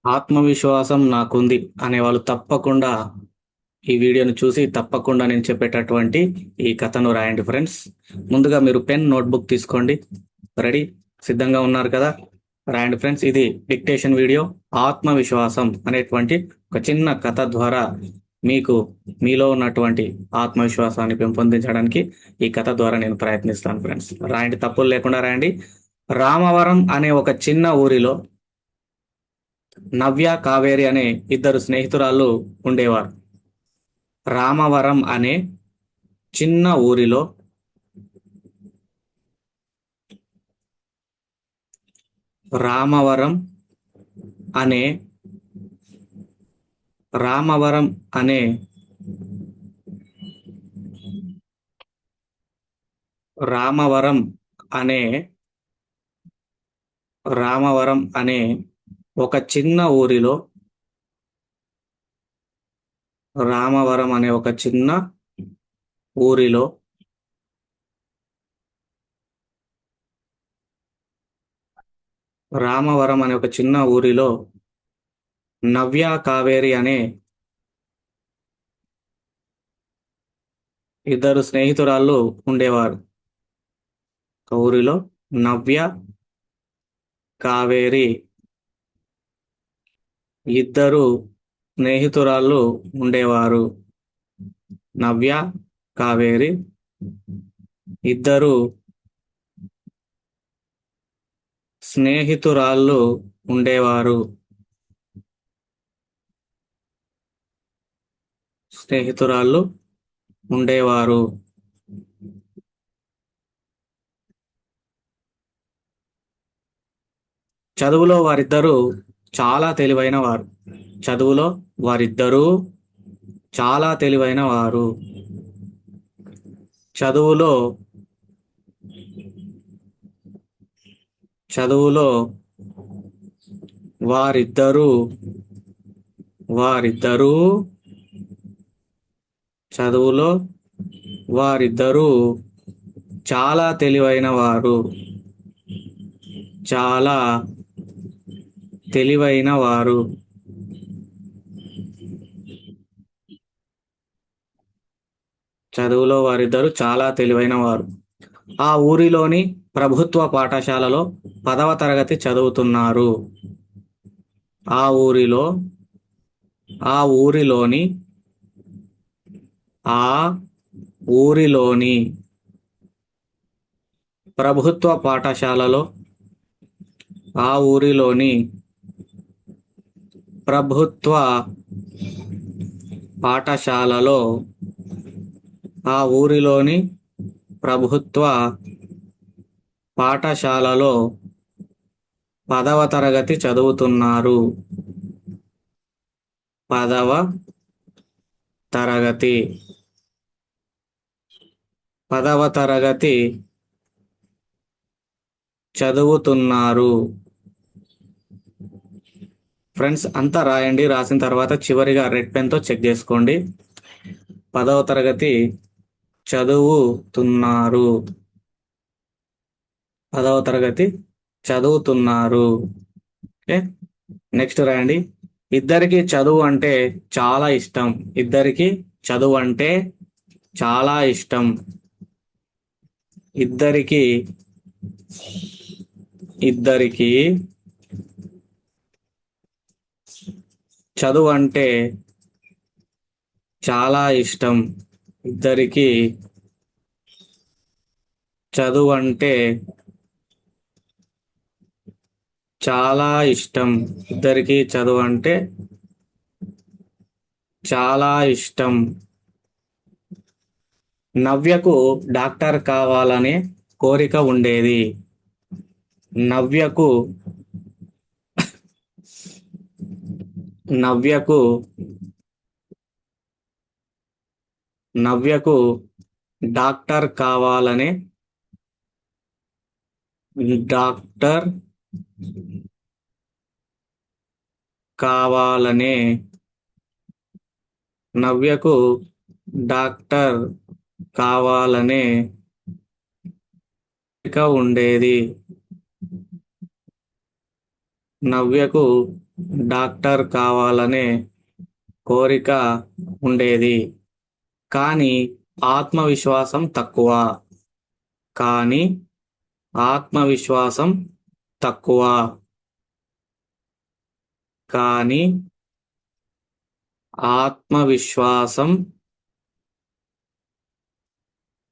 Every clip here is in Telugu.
ఆత్మవిశ్వాసం నాకుంది అనేవాళ్ళు తప్పకుండా ఈ వీడియోను చూసి తప్పకుండా నేను చెప్పేటటువంటి ఈ కథను రాయండి ఫ్రెండ్స్. ముందుగా మీరు పెన్ నోట్బుక్ తీసుకోండి. రెడీ, సిద్ధంగా ఉన్నారు కదా? రాయండి ఫ్రెండ్స్. ఇది డిక్టేషన్ వీడియో. ఆత్మవిశ్వాసం అనేటువంటి ఒక చిన్న కథ ద్వారా మీకు మీలో ఉన్నటువంటి ఆత్మవిశ్వాసాన్ని పెంపొందించడానికి ఈ కథ ద్వారా నేను ప్రయత్నిస్తాను ఫ్రెండ్స్. రాయండి, తప్పులు లేకుండా రాయండి. రామవరం అనే ఒక చిన్న ఊరిలో నవ్య, కావేరి అనే ఇద్దరు స్నేహితురాళ్ళు ఉండేవారు. రామవరం అనే చిన్న ఊరిలో రామవరం అనే రామవరం అనే రామవరం అనే రామవరం అనే ఒక చిన్న ఊరిలో రామవరం అనే ఒక చిన్న ఊరిలో రామవరం అనే ఒక చిన్న ఊరిలో నవ్య, కావేరి అనే ఇద్దరు స్నేహితురాళ్ళు ఉండేవారు. ఒక ఊరిలో నవ్య, కావేరి ఇద్దరు స్నేహితురాళ్ళు ఉండేవారు. నవ్య, కావేరి ఇద్దరు స్నేహితురాళ్ళు ఉండేవారు. స్నేహితురాళ్ళు ఉండేవారు. చదువులో వారిద్దరూ చాలా తెలివైన వారు. చదువులో వారిద్దరూ చాలా తెలివైన వారు. చదువులో చదువులో వారిద్దరూ వారిద్దరూ చదువులో వారిద్దరూ చాలా తెలివైన వారు. చాలా తెలివైన వారు. చదువులో వారిద్దరూ చాలా తెలివైన వారు. ఆ ఊరిలోని ప్రభుత్వ పాఠశాలలో 10వ తరగతి చదువుతున్నారు. ఆ ఊరిలో ఆ ఊరిలోని ఆ ఊరిలోని ప్రభుత్వ పాఠశాలలో ఆ ఊరిలోని ప్రభుత్వ పాఠశాలలో ఆ ఊరిలోని ప్రభుత్వ పాఠశాలలో 10వ తరగతి చదువుతున్నారు. 10వ తరగతి 10వ తరగతి చదువుతున్నారు. ఫ్రెండ్స్, అంతా రాయండి. రాసిన తర్వాత చివరిగా రెడ్ పెన్తో చెక్ చేసుకోండి. 10వ తరగతి చదువుతున్నారు. 10వ తరగతి చదువుతున్నారు. ఓకే, నెక్స్ట్ రాయండి. ఇద్దరికి చదువు అంటే చాలా ఇష్టం. ఇద్దరికి చదువు అంటే చాలా ఇష్టం. ఇద్దరికి ఇద్దరికి చదువు అంటే చాలా ఇష్టం. ఇద్దరికి చదువు అంటే చాలా ఇష్టం. ఇద్దరికి చదువు అంటే చాలా ఇష్టం. నవ్యకు డాక్టర్ కావాలనే కోరిక ఉండేది. నవ్యకు నవ్యకు నవ్యకు డాక్టర్ కావాలనే డాక్టర్ కావాలనే నవ్యకు డాక్టర్ కావాలనే కోరిక ఉండేది. నవ్యకు డాక్టర్ కావాలనే కోరిక ఉండేది. కానీ ఆత్మవిశ్వాసం తక్కువ. కానీ ఆత్మవిశ్వాసం తక్కువ. కానీ ఆత్మవిశ్వాసం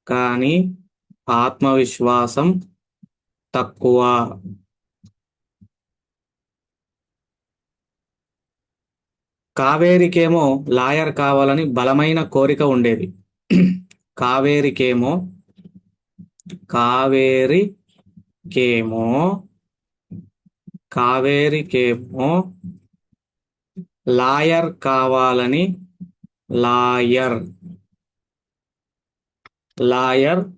కానీ ఆత్మవిశ్వాసం తక్కువ. కావేరికేమో లాయర్ కావాలని బలమైన కోరిక ఉండేది. కావేరికేమో కావేరికేమో కావేరికేమో లాయర్ కావాలని లాయర్ లాయర్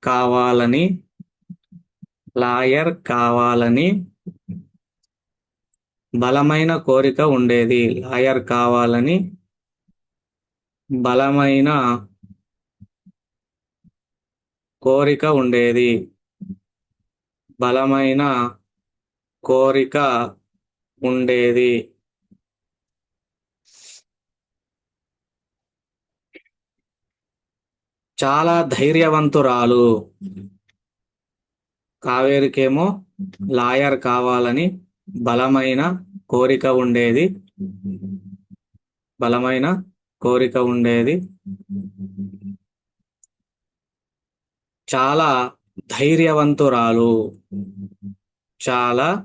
కావాలని లాయర్ కావాలని బలమైన కోరిక ఉండేది. లాయర్ కావాలని బలమైన కోరిక ఉండేది. బలమైన కోరిక ఉండేది. చాలా ధైర్యవంతురాలు. కావేరికేమో లాయర్ కావాలని బలమైన కోరిక ఉండేది. బలమైన కోరిక ఉండేది. చాలా ధైర్యవంతురాలు. చాలా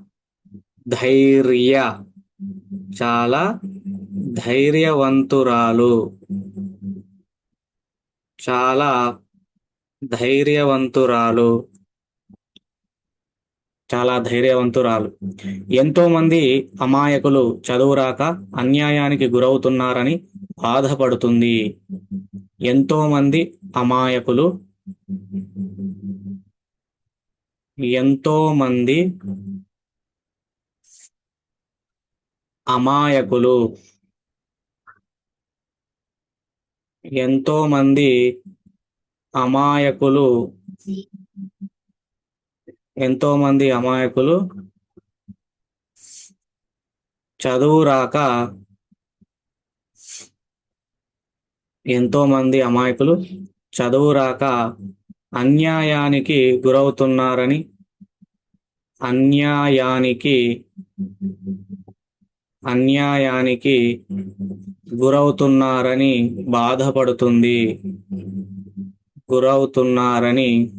చాలా ధైర్యవంతురాలు. చాలా ధైర్యవంతురాలు. చాలా ధైర్యవంతురాలు. ఎంతో మంది అమాయకులు చదువురాక అన్యాయానికి గురవుతున్నారని బాధపడుతుంది. ఎంతో మంది అమాయకులు ఎంతో మంది అమాయకులు ఎంతో మంది అమాయకులు ఎంతో మంది అమాయకులు చదువురాక ఎంతో మంది అమాయకులు చదువురాక అన్యాయానికి గురవుతున్నారని అన్యాయానికి గురవుతున్నారని బాధపడుతుంది. గురవుతున్నారని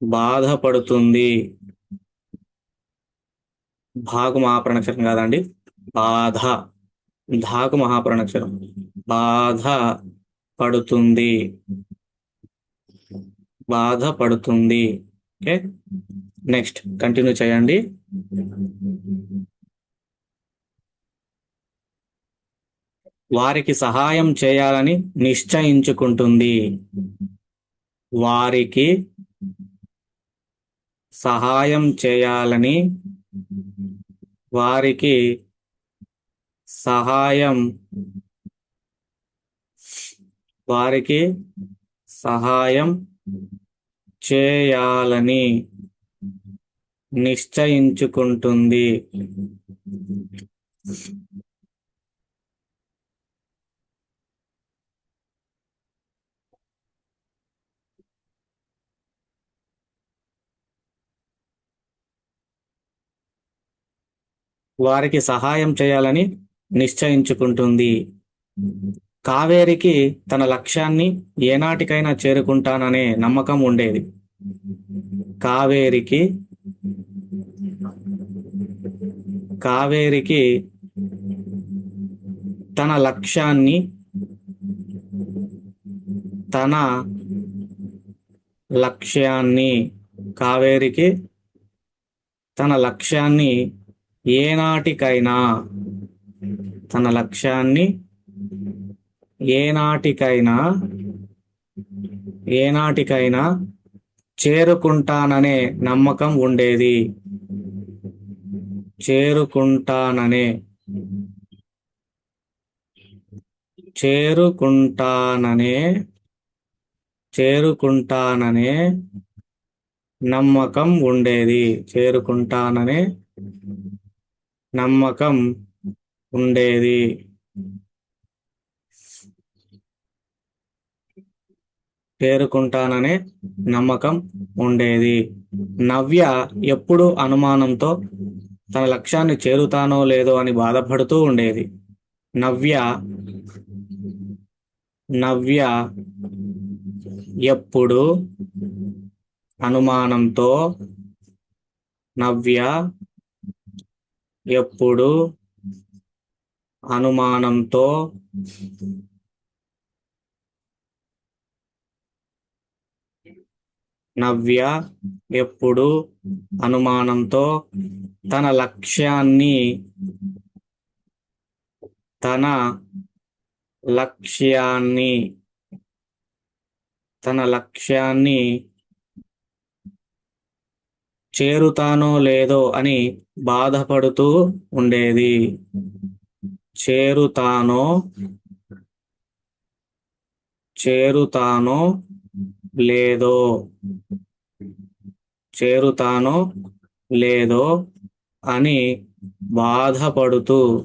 బాధపడుతుంది. భాగు మహాప్రణక్షరం కాదండి, బాధ. ధాకు మహాప్రణక్షరం. బాధపడుతుంది. ఓకే, నెక్స్ట్ కంటిన్యూ చేయండి. వారికి సహాయం చేయాలని నిశ్చయించుకుంటుంది. వారికి సహాయం చేయాలని వారికి సహాయం చేయాలని నిశ్చయించుకుంటుంది. వారికి సహాయం చేయాలని నిశ్చయించుకుంటుంది. కావేరికి తన లక్ష్యాన్ని ఏనాటికైనా చేరుకుంటాననే నమ్మకం ఉండేది. కావేరికి తన లక్ష్యాన్ని కావేరికి తన లక్ష్యాన్ని ఏనాటికైనా చేరుకుంటాననే నమ్మకం ఉండేది. చేరుకుంటాననే నమ్మకం ఉండేది. చేరుకుంటాననే నమ్మకం ఉండేది. చేరుకుంటాననే నమ్మకం ఉండేది. నవ్య ఎప్పుడు అనుమానంతో తన లక్ష్యాన్ని చేరుతానో లేదో అని బాధపడుతూ ఉండేది. నవ్య నవ్య ఎప్పుడు అనుమానంతో నవ్య ఎప్పుడు అనుమానంతో నవ్య ఎప్పుడు అనుమానంతో తన లక్ష్యాన్ని తన లక్ష్యాన్ని తన లక్ష్యాన్ని చేరుతానో లేదో అని బాధపడుతూ ఉండేది. చేరుతానో లేదో చేరుతానో లేదో అని బాధపడుతూ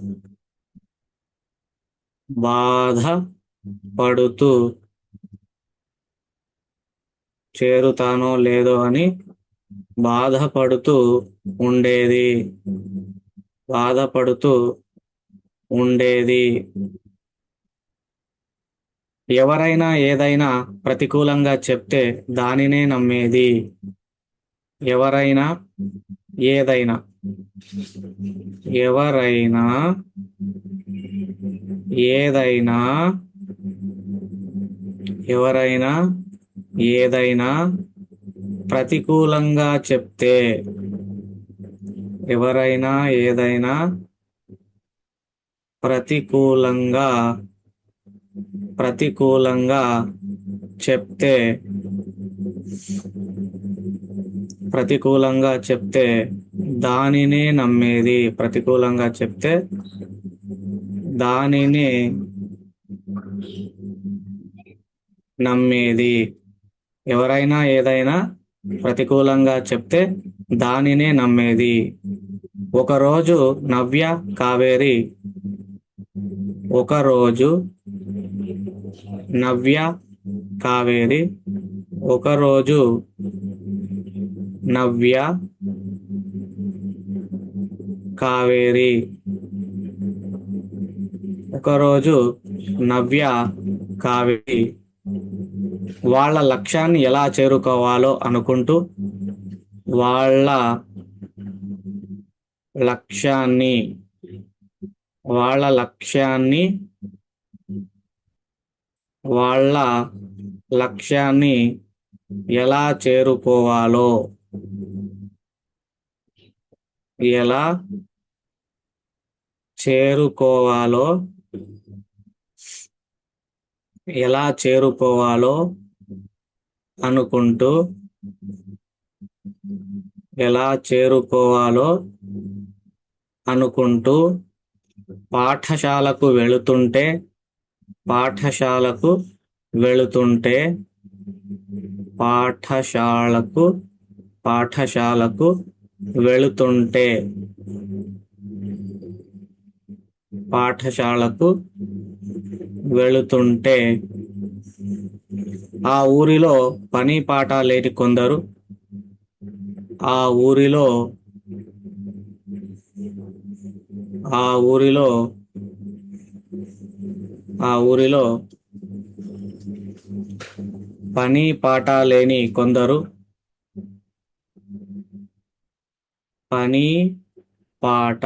చేరుతానో లేదో అని బాధపడుతూ ఉండేది. ఎవరైనా ఏదైనా ప్రతికూలంగా చెప్తే దానినే నమ్మేది. ఎవరైనా ఏదైనా ప్రతికూలంగా చెప్తే ప్రతికూలంగా చెప్తే దానినే నమ్మేది. ఎవరైనా ఏదైనా ప్రతికూలంగా చెప్తే దానినే నమ్మేది. ఒకరోజు నవ్య కావేరి ఒకరోజు నవ్య కావేరి వాళ్ళ లక్ష్యాన్ని ఎలా చేరుకోవాలో అనుకుంటూ వాళ్ళ లక్ష్యాన్ని ఎలా చేరుకోవాలో అనుకుంటూ పాఠశాలకు వెళుతుంటే ఆ ఊరిలో పని పాట లేని కొందరు పని పాట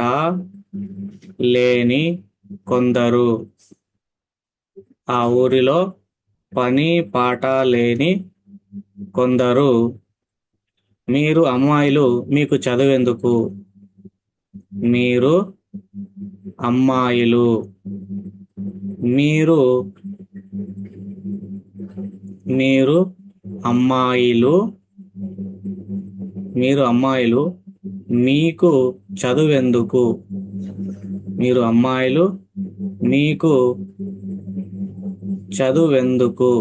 లేని కొందరు ఆ ఊరిలో పని పాట లేని కొందరు మీరు అమ్మాయిలు మీకు చదువెందుకు? మీరు అమ్మాయిలు మీకు చదువెందుకు?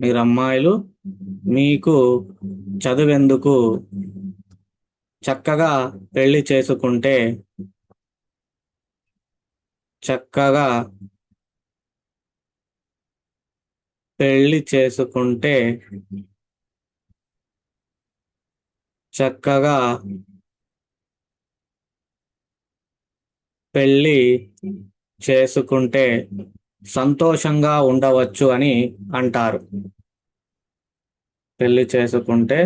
మీరు అమ్మాయిలు మీకు చదువెందుకు, చక్కగా పెళ్లి చేసుకుంటే చక్కగా పెళ్లి చేసుకుంటే చక్కగా పెళ్లి చేసుకుంటే సంతోషంగా ఉండవచ్చు అని అంటారు. పెళ్లి చేసుకుంటే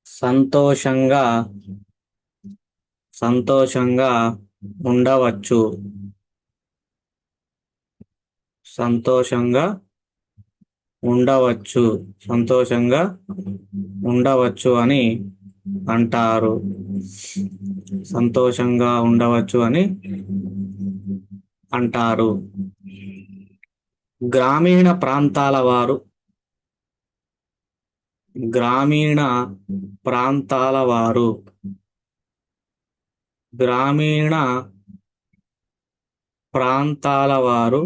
సంతోషంగా సంతోషంగా ఉండవచ్చు. సంతోషంగా ఉండవచ్చు. సంతోషంగా ఉండవచ్చు అని అంటారు. సంతోషంగా ఉండవచ్చు అని అంటారు. గ్రామీణ ప్రాంతాల వారు గ్రామీణ ప్రాంతాల వారు గ్రామీణ ప్రాంతాల వారు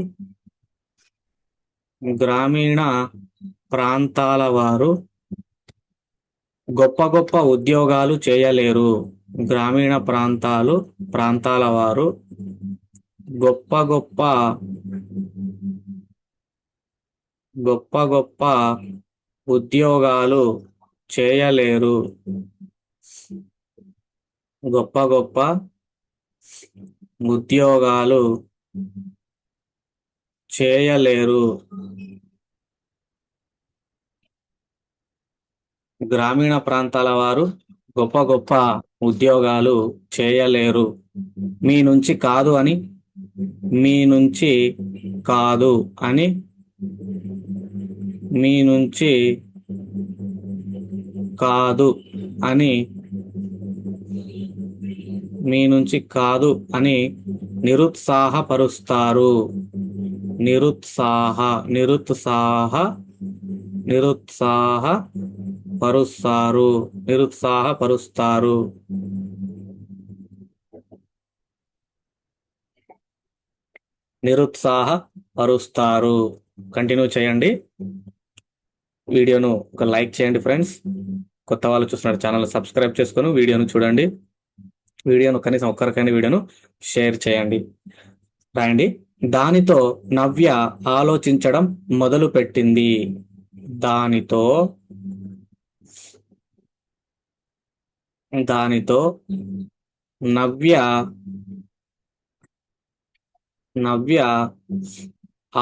గ్రామీణ ప్రాంతాల వారు గొప్ప గొప్ప ఉద్యోగాలు చేయలేరు. గ్రామీణ ప్రాంతాల వారు గొప్ప గొప్ప గొప్ప గొప్ప ఉద్యోగాలు చేయలేరు. గొప్ప గొప్ప ఉద్యోగాలు చేయలేరు. గ్రామీణ ప్రాంతాల వారు గొప్ప గొప్ప ఉద్యోగాలు చేయలేరు. మీ నుంచి కాదు అని మీ నుంచి కాదు అని మీ నుంచి కాదు అని మీ నుంచి కాదు అని నిరుత్సాహపరుస్తారు. నిరుత్సాహ నిరుత్సాహ నిరుత్సాహపరుస్తారు. నిరుత్సాహపరుస్తారు. నిరుత్సాహపరుస్తారు. కంటిన్యూ చేయండి. వీడియోను ఒక లైక్ చేయండి ఫ్రెండ్స్. కొత్త వాళ్ళు చూస్తున్నారు, ఛానల్ సబ్స్క్రైబ్ చేసుకొని వీడియోను చూడండి. వీడియోను కనీసం ఒక్కరికైనా వీడియోను షేర్ చేయండి. రాయండి. దానితో నవ్య ఆలోచించడం మొదలుపెట్టింది. దానితో దానితో నవ్య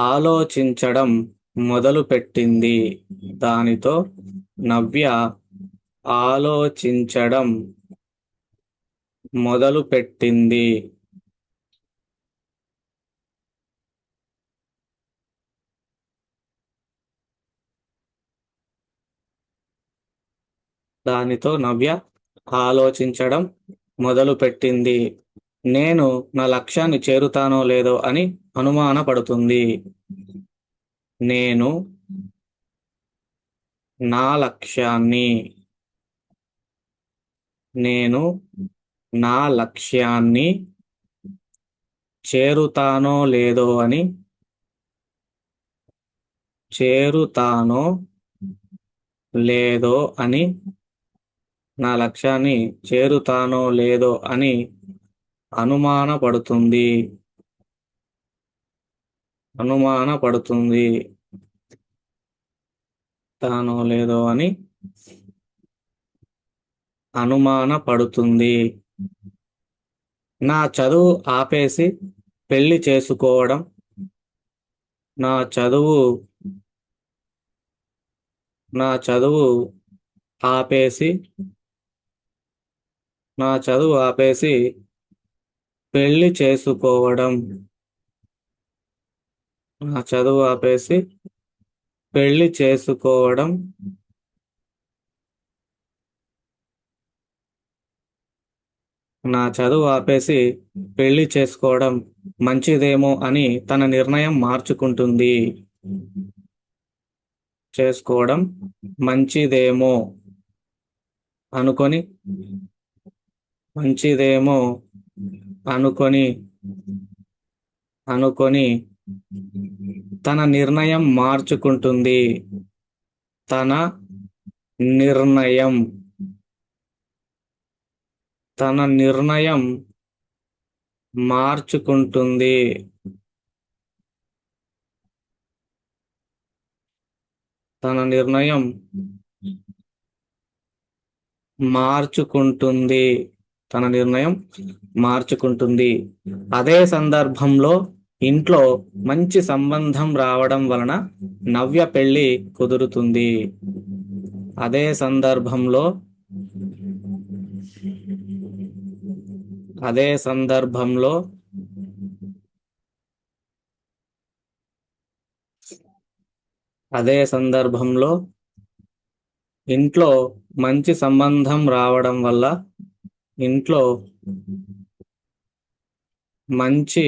ఆలోచించడం మొదలుపెట్టింది. దానితో నవ్య ఆలోచించడం మొదలుపెట్టింది. దానితో నవ్య ఆలోచించడం మొదలుపెట్టింది. నేను నా లక్ష్యాన్ని చేరుతానో లేదో అని అనుమానపడుతుంది. నేను నా లక్ష్యాన్ని నేను నా లక్ష్యాన్ని చేరుతానో లేదో అని చేరుతానో లేదో అని నా లక్ష్యాన్ని చేరుతానో లేదో అని అనుమానపడుతుంది. తానో లేదో అని అనుమానపడుతుంది. నా చదువు ఆపేసి పెళ్లి చేసుకోవడం నా చదువు ఆపేసి పెళ్లి చేసుకోవడం నా చదువు ఆపేసి పెళ్లి చేసుకోవడం నా చదువు ఆపేసి పెళ్లి చేసుకోవడం మంచిదేమో అని తన నిర్ణయం మార్చుకుంటుంది. చేసుకోవడం మంచిదేమో అనుకొని అనుకొని తన నిర్ణయం మార్చుకుంటుంది. తన నిర్ణయం తన నిర్ణయం మార్చుకుంటుంది. తన నిర్ణయం మార్చుకుంటుంది. తన నిర్ణయం మార్చుకుంటుంది. అదే సందర్భంలో ఇంట్లో మంచి సంబంధం రావడం వలన నవ్య పెళ్లి కుదురుతుంది. అదే సందర్భంలో అదే సందర్భంలో అదే సందర్భంలో ఇంట్లో మంచి సంబంధం రావడం వల్ల ఇంట్లో మంచి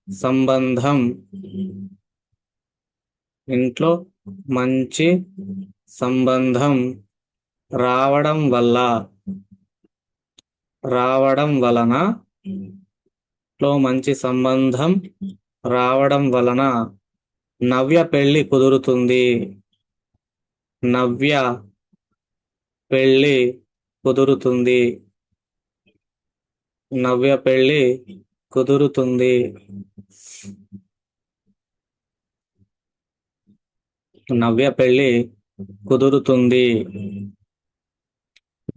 సంబంధం ఇంట్లో మంచి సంబంధం రావడం వలన ఇంట్లో మంచి సంబంధం రావడం వలన నవ్య పెళ్లి కుదురుతుంది. నవ్య పెళ్లి కుదురుతుంది. నవ్య పెళ్లి కుదురుతుంది. నవ్య పెళ్లి కుదురుతుంది.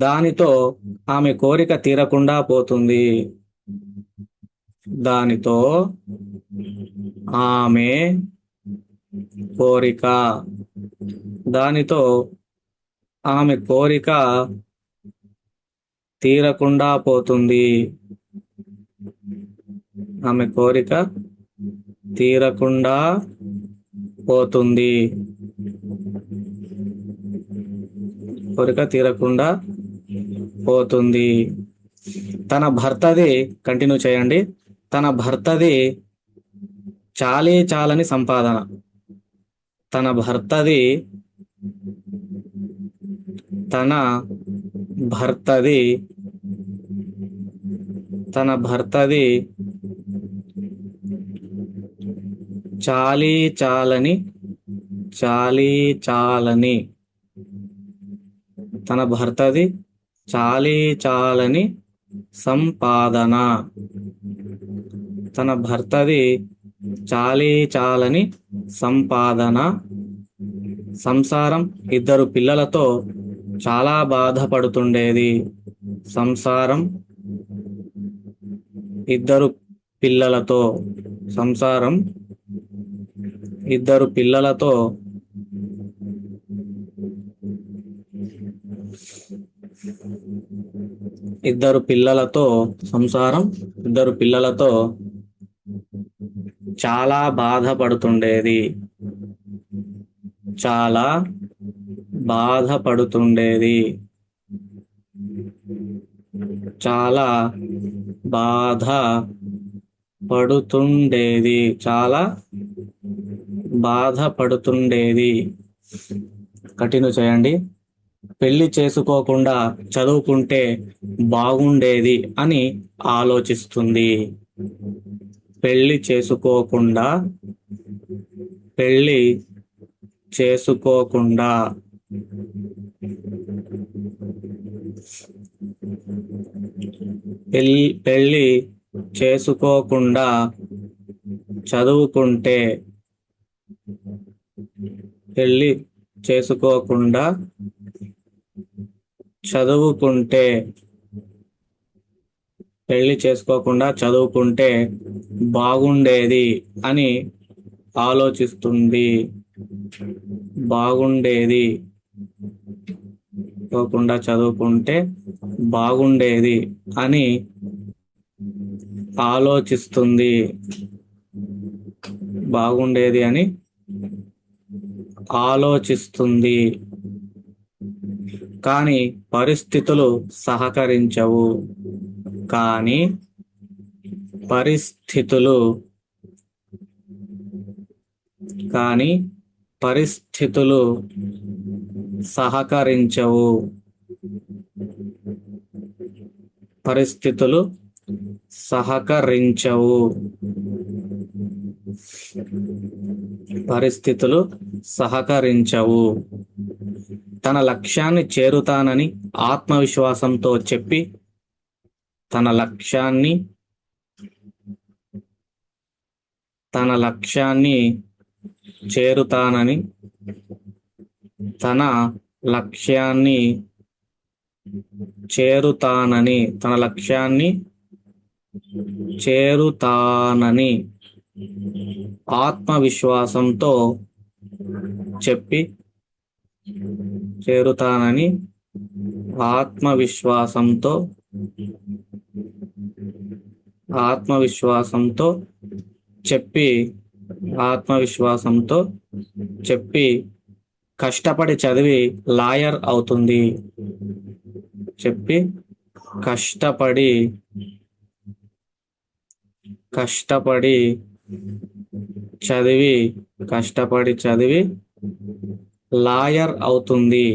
దానితో ఆమె కోరిక తీరకుండా పోతుంది. దానితో ఆమె కోరిక దానితో ఆమె కోరిక తీరకుండా పోతుంది. ఆమె కోరిక తీరకుండా పోతుంది. కోరిక తీరకుండా పోతుంది. తన భర్తది కంటిన్యూ చేయండి. తన భర్తది చాలీ చాలని సంపాదన. తన భర్తది తన భర్తది తన భర్తది చాలీ చాలని తన భర్తది చాలీ చాలని సంపాదన. తన భర్తది చాలీ చాలని సంపాదన. సంసారం 2 పిల్లలతో చాలా బాధపడుతుండేది. సంసారం 2 పిల్లలతో సంసారం 2 పిల్లలతో సంసారం 2 పిల్లలతో చాలా బాధపడుతుండేది. చాలా బాధపడుతుండేది. చాలా బాధపడుతుండేది. చాలా బాధపడుతుండేది. కంటిన్యూ చేయండి. పెళ్లి చేసుకోకుండా చదువుకుంటే బాగుండేది అని ఆలోచిస్తుంది. పెళ్లి చేసుకోకుండా పెళ్లి చేసుకోకుండా పెళ్లి చేసుకోకుండా చదువుకుంటే పెళ్లి చేసుకోకుండా చదువుకుంటే పెళ్లి చేసుకోకుండా చదువుకుంటే బాగుండేది అని ఆలోచిస్తుంది. బాగుండేది పోకుండా చదువుకుంటే బాగుండేది అని ఆలోచిస్తుంది. బాగుండేది అని ఆలోచిస్తుంది. కానీ పరిస్థితులు సహకరించవు. కానీ పరిస్థితులు సహకరించవు. పరిస్థితులు సహకరించవు. పరిస్థితులు సహకరించవు. తన లక్ష్యాన్ని చేరుతానని ఆత్మవిశ్వాసంతో చెప్పి తన లక్ష్యాన్ని చేరుతానని తన లక్ష్యాన్ని చేరుతానని ఆత్మవిశ్వాసంతో చెప్పి కష్టపడి చదివి లాయర్ అవుతుంది.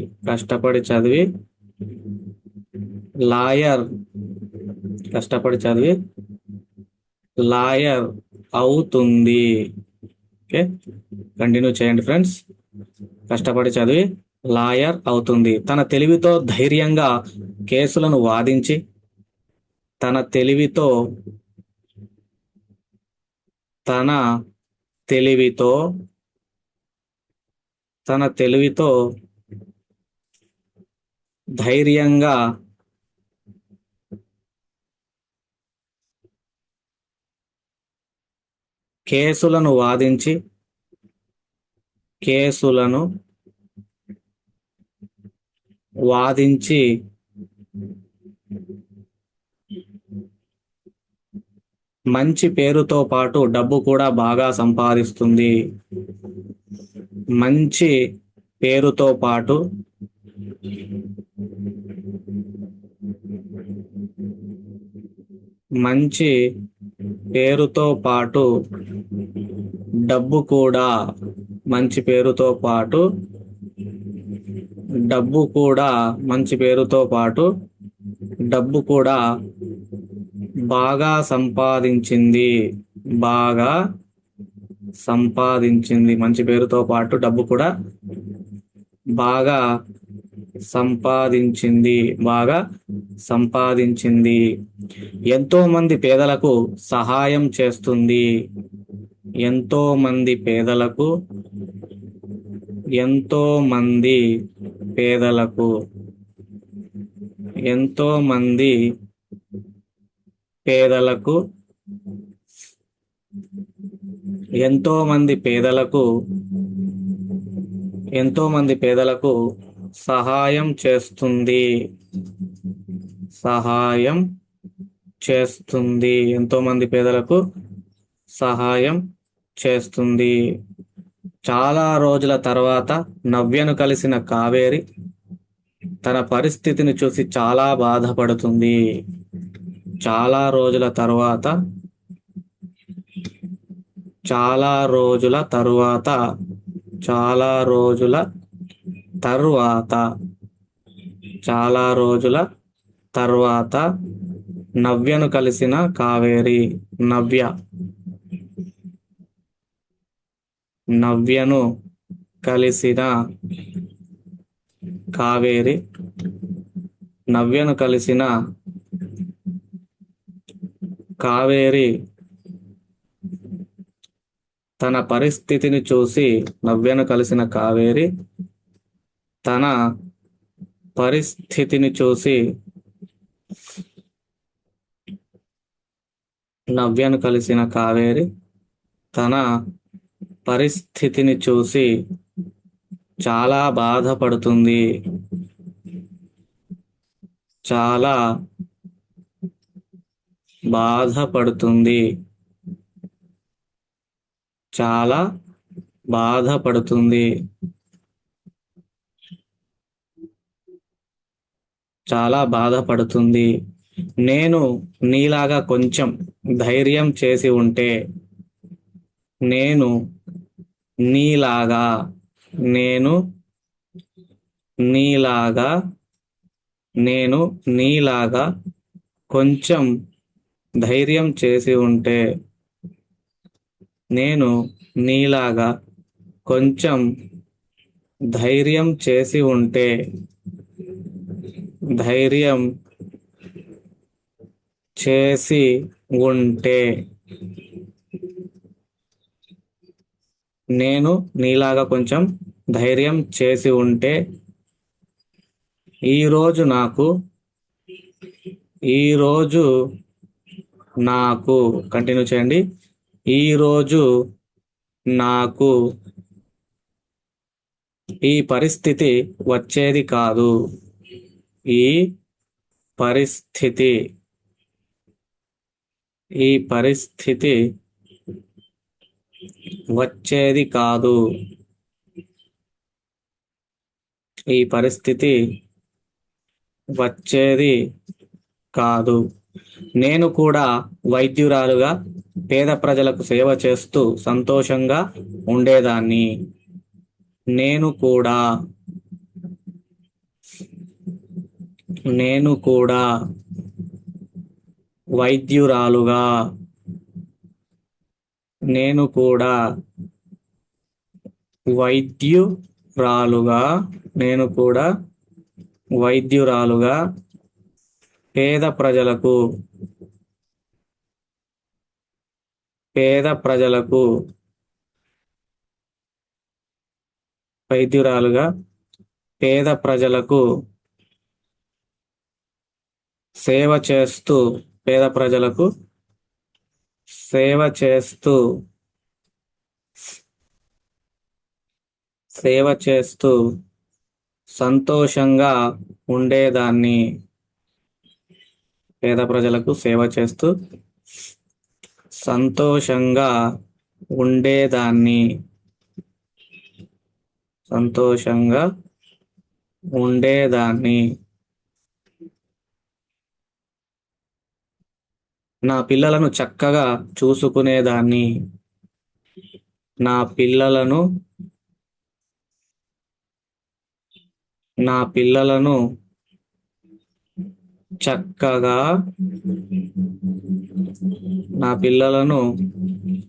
కష్టపడి చదివి లాయర్ అవుతుంది. ఓకే, కంటిన్యూ చేయండి ఫ్రెండ్స్. కష్టపడి చదివి లాయర్ అవుతుంది. తన తెలివితో ధైర్యంగా కేసులను వాదించి తన తెలివితో ధైర్యంగా కేసులను వాదించి మంచి పేరుతో పాటు డబ్బు కూడా బాగా సంపాదిస్తుంది. మంచి పేరుతో పాటు డబ్బు కూడా బాగా సంపాదించింది. మంచి పేరుతో పాటు డబ్బు కూడా బాగా సంపాదించింది. ఎంతో మంది పేదలకు సహాయం చేస్తుంది. ఎంతో మంది పేదలకు సహాయం చేస్తుంది. చాలా రోజుల తర్వాత నవ్యను కలిసిన కావేరి తన పరిస్థితిని చూసి చాలా బాధపడుతుంది. చాలా రోజుల తర్వాత నవ్యను కలిసిన కావేరి తన పరిస్థితిని చూసి చాలా బాధపడుతుంది. నేను నీలాగా కొంచెం ధైర్యం చేసి ఉంటే నేను నీలాగా కొంచెం ధైర్యం చేసి ఉంటే నేను నీలాగా కొంచెం ధైర్యం చేసి ఉంటే ధైర్యం చేసి ఉంటే నేను నీలాగా కొంచెం ధైర్యం చేసి ఉంటే ఈరోజు నాకు ఈరోజు నాకు కంటిన్యూ చేయండి. ఈరోజు నాకు ఈ పరిస్థితి వచ్చేది కాదు. ఈ పరిస్థితి ఈ పరిస్థితి వచ్చేది కాదు. ఈ పరిస్థితి వచ్చేది కాదు. నేను కూడా వైద్యురాలుగా పేద ప్రజలకు సేవ చేస్తూ సంతోషంగా ఉండేదాన్ని. నేను కూడా వైద్యురాలుగా నేను కూడా వైద్యురాలుగా పేద ప్రజలకు వైద్యురాలుగా పేద ప్రజలకు సేవ చేస్తూ సంతోషంగా ఉండేదాన్ని. పేద ప్రజలకు సేవ చేస్తూ సంతోషంగా ఉండేదాన్ని. నా పిల్లలను చక్కగా చూసుకునేదాన్ని. నా పిల్లలను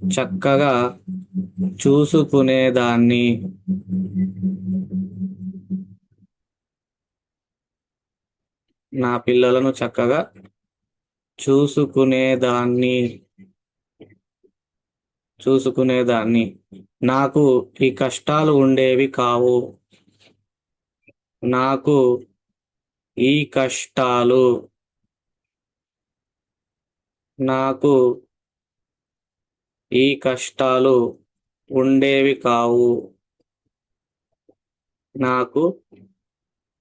చక్కగా చూసుకునేదాన్ని. నా పిల్లలను చక్కగా చూసుకునేదాన్ని. నాకు ఈ కష్టాలు ఉండేవి కావు. నాకు ఈ కష్టాలు ఉండేవి కావు. నాకు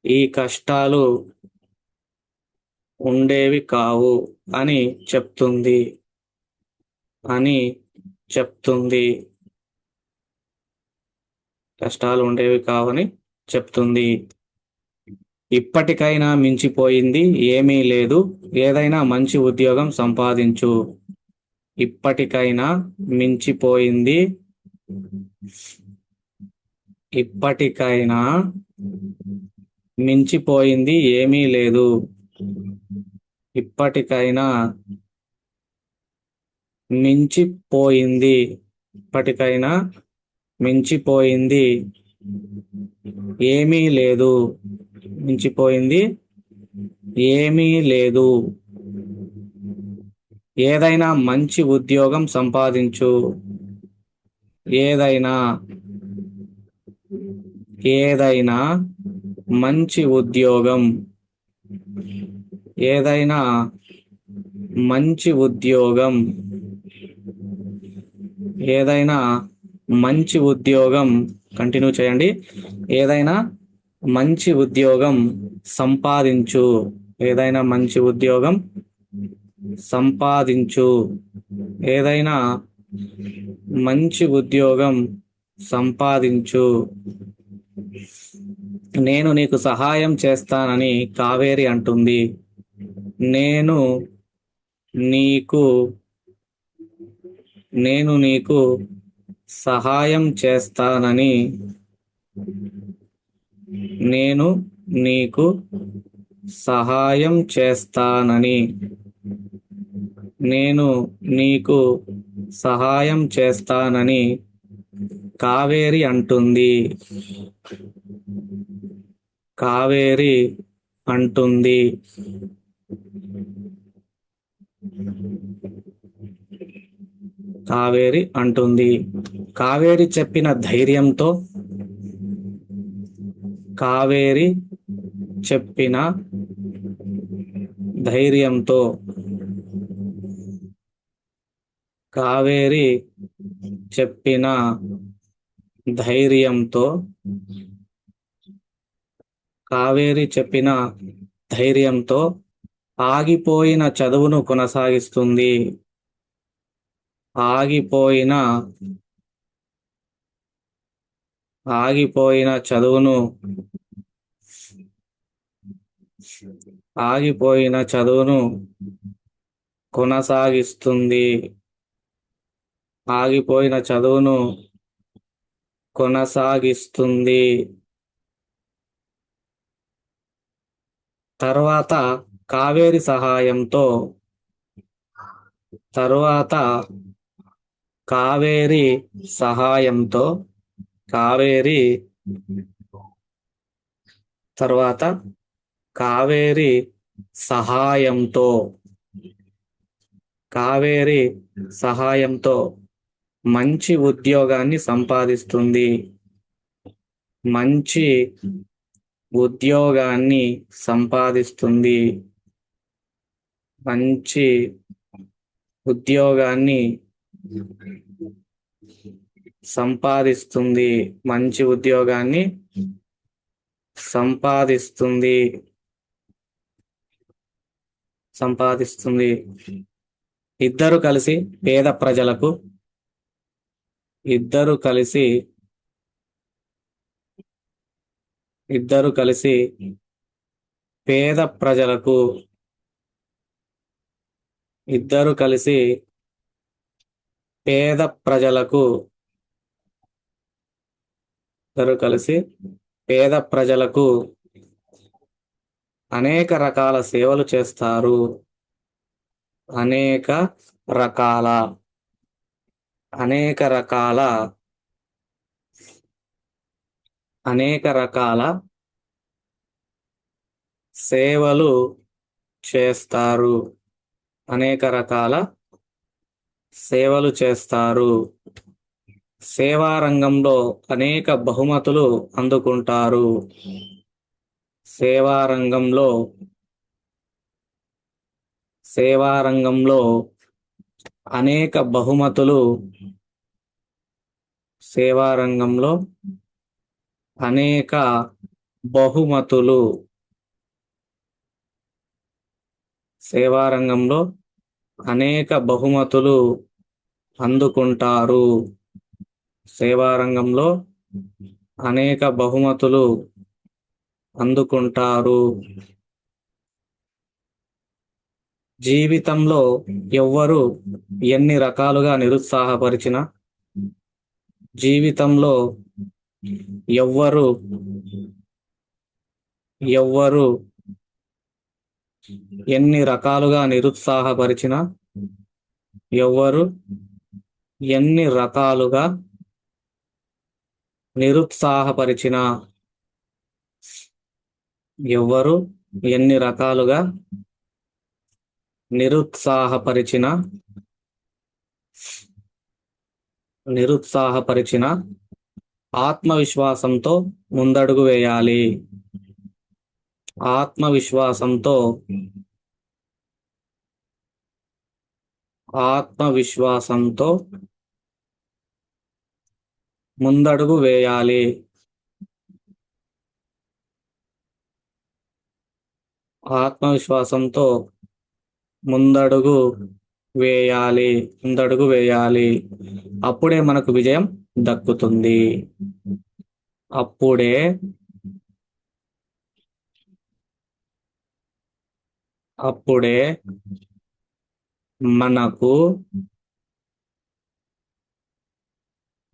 ఈ కష్టాలు ఉండేవి కావు అని చెప్తుంది. కష్టాలు ఉండేవి కావని చెప్తుంది. ఇప్పటికైనా మించిపోయింది ఏమీ లేదు. ఏదైనా మంచి ఉద్యోగం సంపాదించు. ఇప్పటికైనా మించిపోయింది ఏమీ లేదు. ఇప్పటికైనా మించిపోయింది ఏమీ లేదు. ఏదైనా మంచి ఉద్యోగం సంపాదించు. ఏదైనా మంచి ఉద్యోగం కంటిన్యూ చేయండి. ఏదైనా మంచి ఉద్యోగం సంపాదించు. ఏదైనా మంచి ఉద్యోగం సంపాదించు. నేను నీకు సహాయం చేస్తానని కావేరి అంటుంది. నేను నీకు సహాయం చేస్తానని సహాయం చేస్తానని కావేరి అంటుంది. కావేరి అంటుంది. కావేరి అంటుంది. కావేరి చెప్పిన ధైర్యంతో కావేరి చెప్పిన ధైర్యంతో కావేరి చెప్పిన ధైర్యంతో కావేరి చెప్పిన ధైర్యంతో ఆగిపోయిన చదువును కొనసాగిస్తుంది. ఆగిపోయిన ఆగిపోయిన చదువును ఆగిపోయిన చదువును కొనసాగిస్తుంది. ఆగిపోయిన చదువును కొనసాగిస్తుంది. తర్వాత కావేరి సహాయంతో తరువాత కావేరి సహాయంతో కావేరి తర్వాత కావేరి సహాయంతో కావేరి సహాయంతో మంచి ఉద్యోగాన్ని సంపాదిస్తుంది. మంచి ఉద్యోగాన్ని సంపాదిస్తుంది. మంచి ఉద్యోగాన్ని సంపాదిస్తుంది. మంచి ఉద్యోగాన్ని సంపాదిస్తుంది. సంపాదిస్తుంది. ఇద్దరు కలిసి పేద ప్రజలకు ఇద్దరు కలిసి పేద ప్రజలకు ఇద్దరు కలిసి పేద ప్రజలకు ఇద్దరు కలిసి పేద ప్రజలకు అనేక రకాల సేవలు చేస్తారు. అనేక రకాల అనేక రకాల అనేక రకాల సేవలు చేస్తారు. అనేక రకాల సేవలు చేస్తారు. సేవా రంగంలో అనేక బహుమతులు అందుకుంటారు. సేవా రంగంలో అనేక బహుమతులు సేవా రంగంలో అనేక బహుమతులు సేవా రంగంలో అనేక బహుమతులు అందుకుంటారు. సేవా రంగంలో అనేక బహుమతులు అందుకుంటారు. జీవితంలో ఎవ్వరు ఎన్ని రకాలుగా నిరుత్సాహపరిచినా జీవితంలో ఎవ్వరు ఎన్ని రకాలుగా నిరుత్సాహపరిచినా ఎవ్వరు ఎన్ని రకాలుగా నిరుత్సాహపరిచినా ఎవ్వరు ఎన్ని రకాలుగా నిరుత్సాహపరిచిన ఆత్మవిశ్వాసంతో ముందడుగు వేయాలి. ఆత్మవిశ్వాసంతో ముందడుగు వేయాలి. ఆత్మవిశ్వాసంతో ముందడుగు వేయాలి. అప్పుడే మనకు విజయం దక్కుతుంది. అప్పుడే మనకు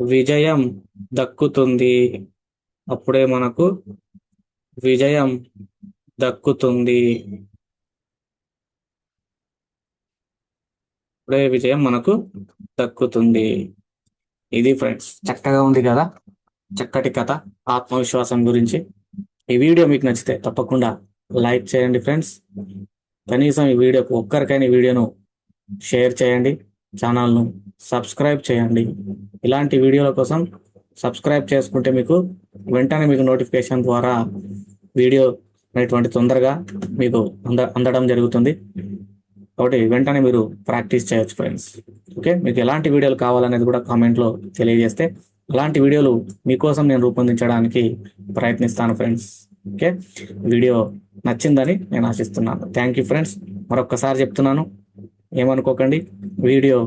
విజయం దక్కుతుంది. అప్పుడే మనకు విజయం దక్కుతుంది. అప్పుడే విజయం మనకు దక్కుతుంది. ఇది ఫ్రెండ్స్, చక్కగా ఉంది కదా, చక్కటి కథ ఆత్మవిశ్వాసం గురించి. ఈ వీడియో మీకు నచ్చితే తప్పకుండా లైక్ చేయండి ఫ్రెండ్స్. కనీసం ఈ వీడియోకు ఒక్కరికైనా ఈ వీడియోను షేర్ చేయండి. ఛానల్ను సబ్స్క్రైబ్ చేయండి. ఇలాంటి వీడియోల కోసం సబ్స్క్రైబ్ చేసుకుంటే మీకు వెంటనే మీకు నోటిఫికేషన్ ద్వారా వీడియో అనేటువంటి తొందరగా మీకు అందడం జరుగుతుంది. కాబట్టి వెంటనే మీరు ప్రాక్టీస్ చేయొచ్చు ఫ్రెండ్స్. ఓకే, మీకు ఎలాంటి వీడియోలు కావాలనేది కూడా కామెంట్లో తెలియజేస్తే అలాంటి వీడియోలు మీకోసం నేను రూపొందించడానికి ప్రయత్నిస్తాను ఫ్రెండ్స్. ఓకే, వీడియో నచ్చిందని నేను ఆశిస్తున్నాను. Thank you friends. మరొక్కసారి చెప్తున్నాను, ఏమనుకోకండి. వీడియో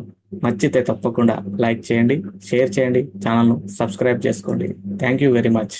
నచ్చితే తప్పకుండా లైక్ చేయండి, షేర్ చేయండి, ఛానల్ను సబ్స్క్రైబ్ చేసుకోండి. Thank you very much.